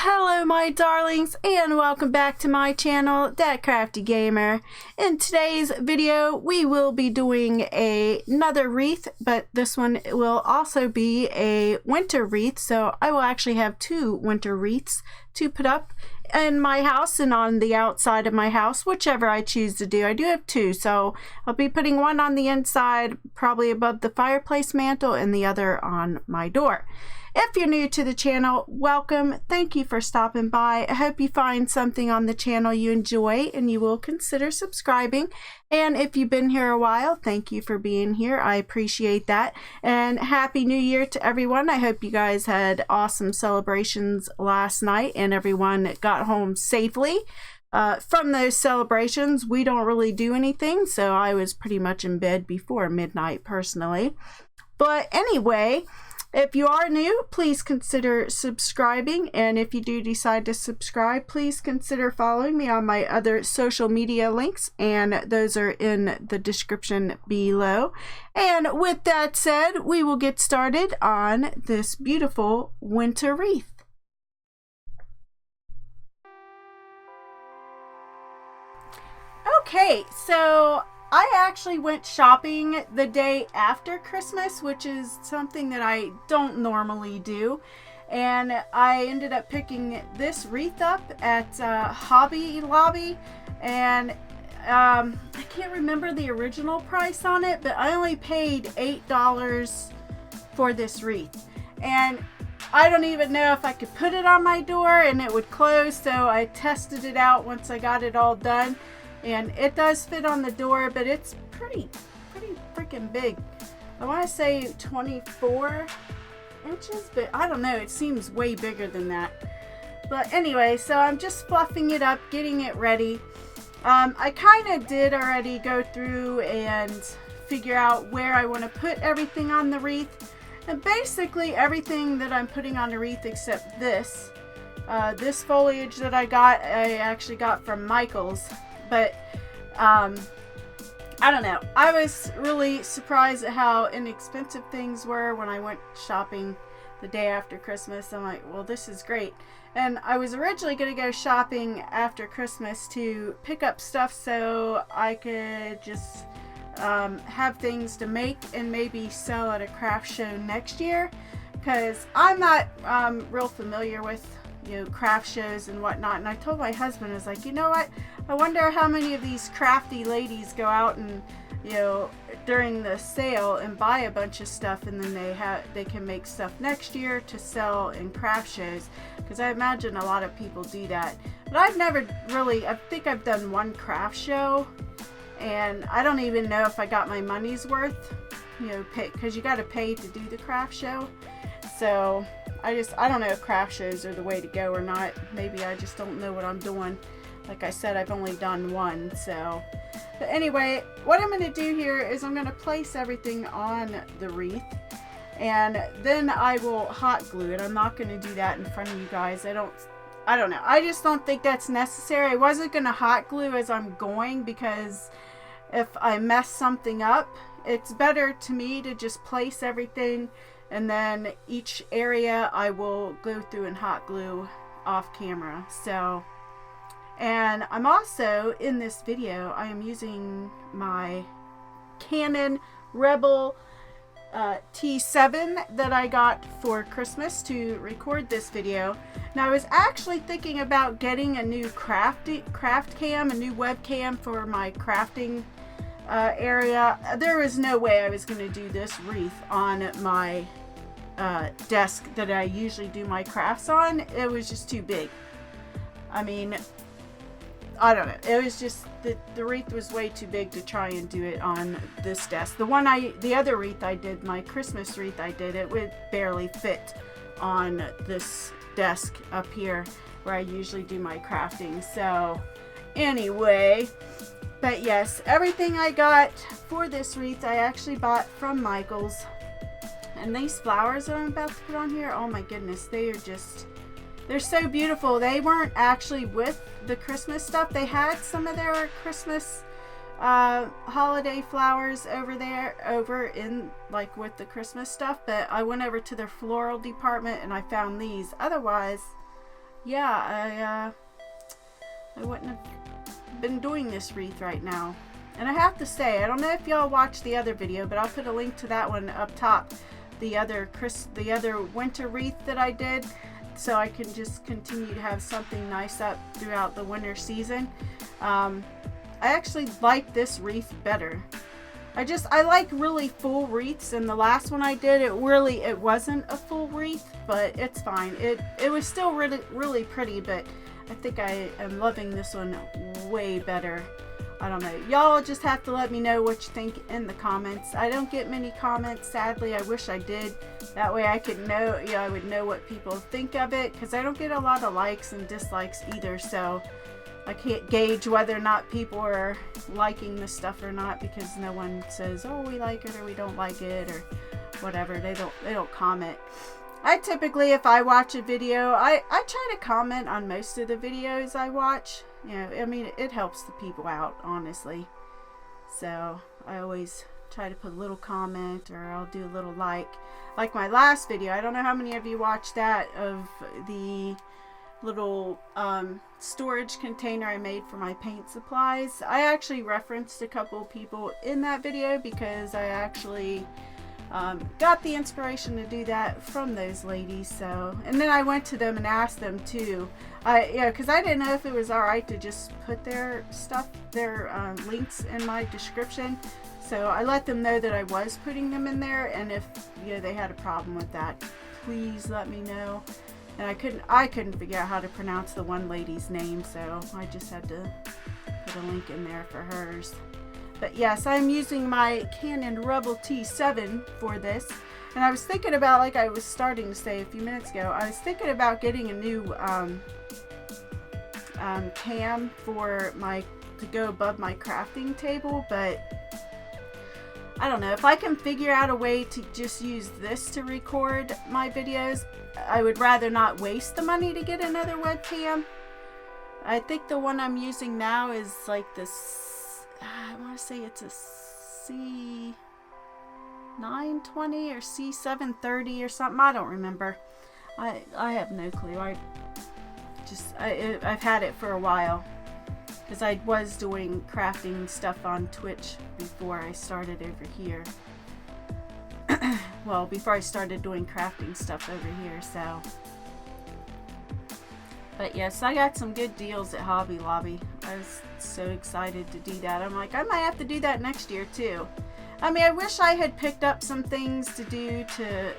Hello my darlings and welcome back to my channel, That Crafty Gamer. In today's video we will be doing another wreath, but this one will also be a winter wreath, so I will actually have two winter wreaths to put up in my house and on the outside of my house, whichever I choose to do. I do have two, so I'll be putting one on the inside, probably above the fireplace mantle, and the other on my door. If you're new to the channel, welcome. Thank you for stopping by. I hope you find something on the channel you enjoy and you will consider subscribing. And if you've been here a while, thank you for being here. I appreciate that. And Happy New Year to everyone. I hope you guys had awesome celebrations last night and everyone got home safely. From those celebrations, we don't really do anything, so I was pretty much in bed before midnight personally. But anyway, if you are new, please consider subscribing, and if you do decide to subscribe, please consider following me on my other social media links, and those are in the description below. And with that said, we will get started on this beautiful winter wreath. Okay, so I actually went shopping the day after Christmas, which is something that I don't normally do. And I ended up picking this wreath up at Hobby Lobby. And I can't remember the original price on it, but I only paid $8 for this wreath. And I don't even know if I could put it on my door and it would close, so I tested it out once I got it all done. And it does fit on the door, but it's pretty freaking big. I want to say 24 inches, but I don't know. It seems way bigger than that. But anyway, so I'm just fluffing it up, getting it ready. I kind of did already go through and figure out where I want to put everything on the wreath. And basically everything that I'm putting on the wreath except this. This foliage that I actually got from Michael's. But I don't know, I was really surprised at how inexpensive things were when I went shopping the day after Christmas. I'm like, well, this is great. And I was originally going to go shopping after Christmas to pick up stuff so I could just have things to make and maybe sell at a craft show next year, because I'm not real familiar with craft shows and whatnot. And I told my husband, I was like, you know what, I wonder how many of these crafty ladies go out and during the sale and buy a bunch of stuff, and then they can make stuff next year to sell in craft shows, because I imagine a lot of people do that. But I've never really, I think I've done one craft show and I don't even know if I got my money's worth, because you got to pay to do the craft show. So I don't know if craft shows are the way to go or not. Maybe I just don't know what I'm doing. Like I said, I've only done one, so. But anyway, what I'm going to do here is I'm going to place everything on the wreath, and then I will hot glue it. I'm not going to do that in front of you guys. I don't know. I just don't think that's necessary. I wasn't going to hot glue as I'm going, because if I mess something up, it's better to me to just place everything, and then each area I will go through and hot glue off camera. So, and I'm also, in this video, I am using my Canon Rebel T7 that I got for Christmas to record this video. Now, I was actually thinking about getting a new craft cam, a new webcam for my crafting area. There was no way I was going to do this wreath on my desk that I usually do my crafts on. It was just too big. I mean, I don't know. It was just the wreath was way too big to try and do it on this desk. The other wreath I did, my Christmas wreath I did, it would barely fit on this desk up here where I usually do my crafting. So anyway, but yes, everything I got for this wreath I actually bought from Michael's. And these flowers that I'm about to put on here, oh my goodness, they're so beautiful. They weren't actually with the Christmas stuff. They had some of their Christmas holiday flowers over in like with the Christmas stuff, but I went over to their floral department and I found these. Otherwise, yeah, I wouldn't have been doing this wreath right now. And I have to say, I don't know if y'all watched the other video, but I'll put a link to that one up top. The other winter wreath that I did, so I can just continue to have something nice up throughout the winter season. I actually like this wreath better. I like really full wreaths, and the last one I did, it wasn't a full wreath, but it's fine. It was still really pretty, but I think I am loving this one way better. I don't know. Y'all just have to let me know what you think in the comments. I don't get many comments, sadly. I wish I did. That way I could know, I would know what people think of it, because I don't get a lot of likes and dislikes either, so I can't gauge whether or not people are liking the stuff or not, because no one says, oh, we like it or we don't like it or whatever. They don't comment. I typically, if I watch a video, I try to comment on most of the videos I watch. I mean, it helps the people out, honestly. So I always try to put a little comment, or I'll do a little like my last video. I don't know how many of you watched that, of the little storage container I made for my paint supplies. I actually referenced a couple people in that video, because I actually got the inspiration to do that from those ladies. So, and then I went to them and asked them too, because I didn't know if it was alright to just put their links in my description. So I let them know that I was putting them in there, and if they had a problem with that, please let me know. And I couldn't figure out how to pronounce the one lady's name, so I just had to put a link in there for hers. But yes, I'm using my Canon Rebel T7 for this. And I was thinking about, like I was starting to say a few minutes ago, I was thinking about getting a new cam to go above my crafting table, but I don't know. If I can figure out a way to just use this to record my videos, I would rather not waste the money to get another webcam. I think the one I'm using now is like this, I want to say it's a C920 or C730 or something. I don't remember. I have no clue. I've had it for a while, because I was doing crafting stuff on Twitch before I started over here. Well, before I started doing crafting stuff over here, so. But yes, I got some good deals at Hobby Lobby. I was so excited to do that. I'm like, I might have to do that next year too. I mean, I wish I had picked up some things to do to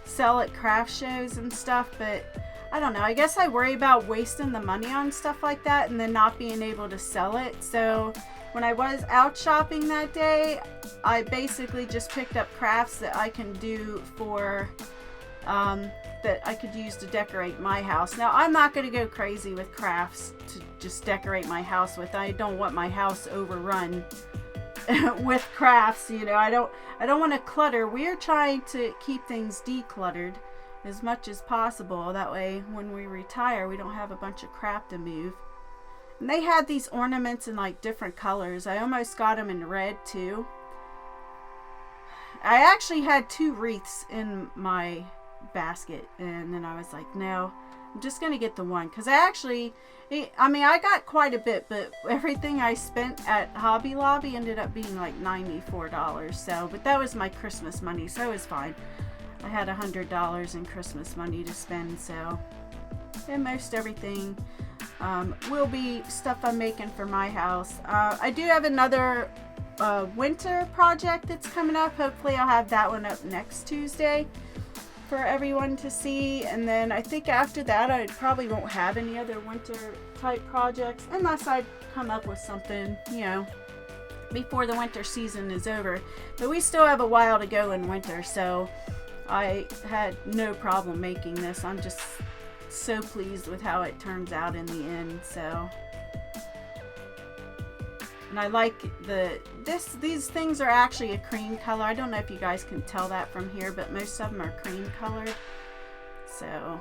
sell at craft shows and stuff, but I don't know. I guess I worry about wasting the money on stuff like that and then not being able to sell it. So when I was out shopping that day, I basically just picked up crafts that I can do for that I could use to decorate my house. Now, I'm not going to go crazy with crafts to just decorate my house with. I don't want my house overrun with crafts, I don't want to clutter. We're trying to keep things decluttered as much as possible. That way, when we retire, we don't have a bunch of crap to move. And they had these ornaments in like different colors. I almost got them in red too. I actually had 2 wreaths in my basket, and then I was like, no, I'm just gonna get the one, because I got quite a bit, but everything I spent at Hobby Lobby ended up being like $94. So, but that was my Christmas money, so it was fine. I had $100 in Christmas money to spend, so, and most everything will be stuff I'm making for my house. I do have another winter project that's coming up. Hopefully I'll have that one up next Tuesday for everyone to see, and then I think after that I probably won't have any other winter type projects unless I come up with something, before the winter season is over. But we still have a while to go in winter, so I had no problem making this. I'm just so pleased with how it turns out in the end. So, and I like these things are actually a cream color. I don't know if you guys can tell that from here, but most of them are cream colored. So,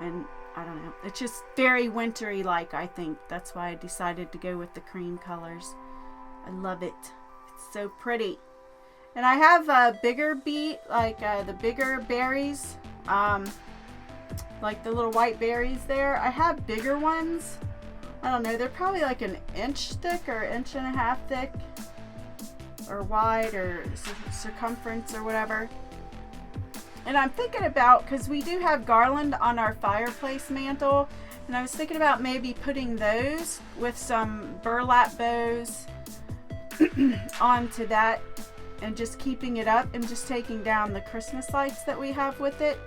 and I don't know, it's just very wintry like. I think that's why I decided to go with the cream colors. I love it. It's so pretty. And I have a bigger beet, like the bigger berries. like the little white berries there. I have bigger ones. I don't know, they're probably like an inch thick or inch and a half thick or wide or circumference or whatever. And I'm thinking about, because we do have garland on our fireplace mantle, and I was thinking about maybe putting those with some burlap bows onto that and just keeping it up and just taking down the Christmas lights that we have with it,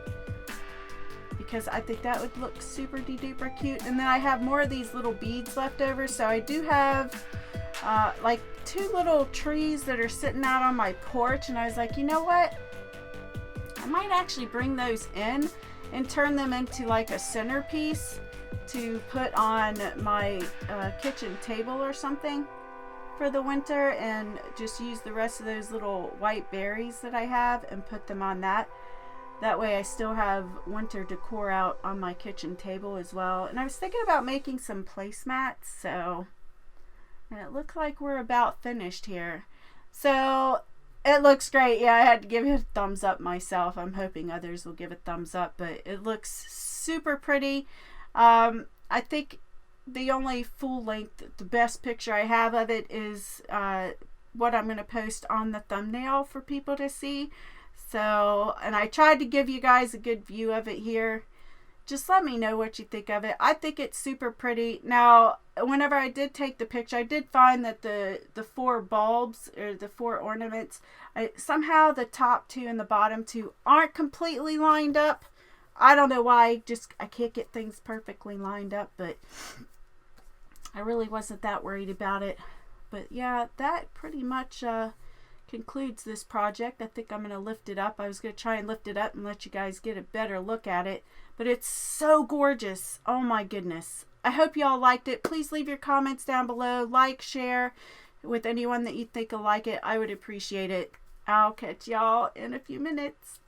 because I think that would look super duper cute. And then I have more of these little beads left over, so I do have like 2 little trees that are sitting out on my porch, and I was like, you know what, I might actually bring those in and turn them into like a centerpiece to put on my kitchen table or something for the winter, and just use the rest of those little white berries that I have and put them on that. That way I still have winter decor out on my kitchen table as well. And I was thinking about making some placemats, so, and it looks like we're about finished here. So it looks great. Yeah, I had to give it a thumbs up myself. I'm hoping others will give a thumbs up, but it looks super pretty. I think the only full length, the best picture I have of it is what I'm going to post on the thumbnail for people to see. So, and I tried to give you guys a good view of it here. Just let me know what you think of it. I think it's super pretty. Now, whenever I did take the picture, I did find that the 4 bulbs, or the 4 ornaments, somehow the top 2 and the bottom 2 aren't completely lined up. I don't know why, just I can't get things perfectly lined up, but I really wasn't that worried about it. But yeah, that pretty much concludes this project. I think I'm going to lift it up. I was going to try and lift it up and let you guys get a better look at it, but it's so gorgeous. Oh my goodness. I hope y'all liked it. Please leave your comments down below. Like, share with anyone that you think will like it. I would appreciate it. I'll catch y'all in a few minutes.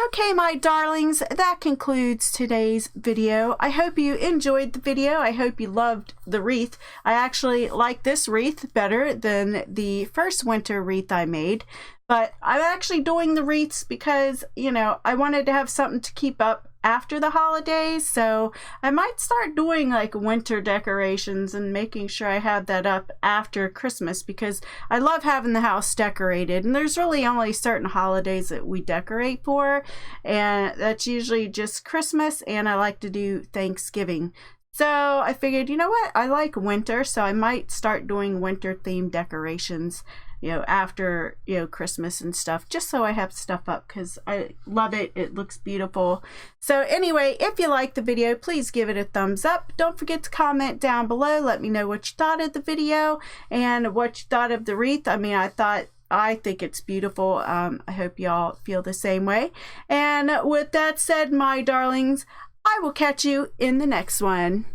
Okay, my darlings, that concludes today's video. I hope you enjoyed the video. I hope you loved the wreath. I actually like this wreath better than the first winter wreath I made, but I'm actually doing the wreaths because, you know, I wanted to have something to keep up after the holidays, so I might start doing like winter decorations and making sure I have that up after Christmas, because I love having the house decorated, and there's really only certain holidays that we decorate for, and that's usually just Christmas, and I like to do Thanksgiving. So I figured, you know what, I like winter, so I might start doing winter themed decorations, you know, after, you know, Christmas and stuff, just so I have stuff up, because I love it. It looks beautiful. So anyway, if you liked the video, please give it a thumbs up. Don't forget to comment down below. Let me know what you thought of the video and what you thought of the wreath. I mean, I think it's beautiful. I hope y'all feel the same way. And with that said, my darlings, I will catch you in the next one.